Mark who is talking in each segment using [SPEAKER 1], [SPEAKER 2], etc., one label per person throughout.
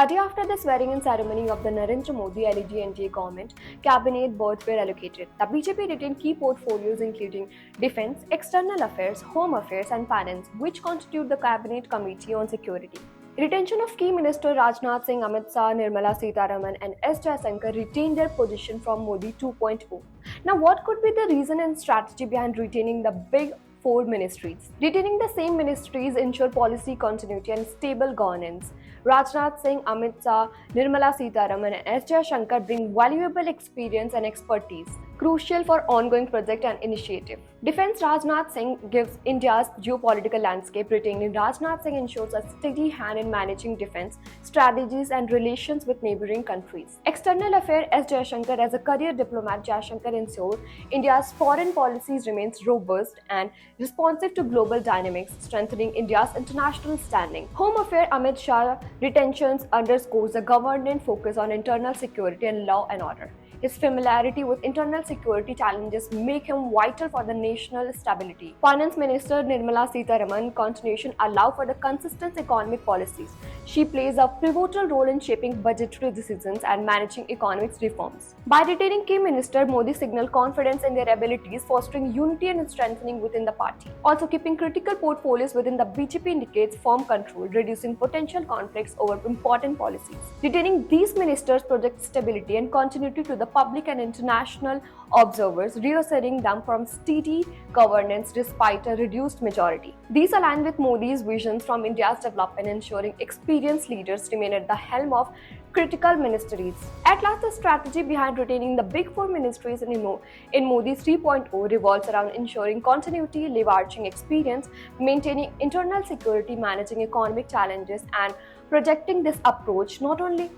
[SPEAKER 1] A day after the swearing-in ceremony of the Narendra Modi LEG-NDA government, cabinet berths were allocated. The BJP retained key portfolios including defense, external affairs, home affairs, and finance, which constitute the cabinet committee on security. Retention of key minister Rajnath Singh, Amit Shah, Nirmala Sitharaman, and S. Jaishankar retained their position from Modi 2.0. Now, what could be the reason and strategy behind retaining the big four ministries? Retaining the same ministries ensure policy continuity and stable governance. Rajnath Singh, Amit Shah, Nirmala Sitharaman, and S. Jaishankar bring valuable experience and expertise, crucial for ongoing project and initiative. Defense Rajnath Singh gives India's geopolitical landscape. Retaining Rajnath Singh ensures a steady hand in managing defense strategies and relations with neighboring countries. External Affairs S. Jaishankar, as a career diplomat, Jaishankar ensures India's foreign policies remains robust and responsive to global dynamics, strengthening India's international standing. Home Affairs Amit Shah retentions underscores the government focus on internal security and law and order. His familiarity with internal security challenges make him vital for the national stability. Finance Minister Nirmala Sitharaman continuation allow for the consistent economic policies. She plays a pivotal role in shaping budgetary decisions and managing economic reforms. By retaining key minister, Modi signaled confidence in their abilities, fostering unity and strengthening within the party. Also, keeping critical portfolios within the BJP indicates firm control, reducing potential conflicts over important policies. Retaining these ministers projects stability and continuity to the public and international observers, reassuring them from steady governance despite a reduced majority. These align with Modi's visions from India's development, ensuring experienced leaders remain at the helm of critical ministries. At last, the strategy behind retaining the big four ministries in Modi's 3.0 revolves around ensuring continuity, leveraging experience, maintaining internal security, managing economic challenges, and projecting this approach not only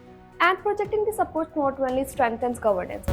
[SPEAKER 1] strengthens governance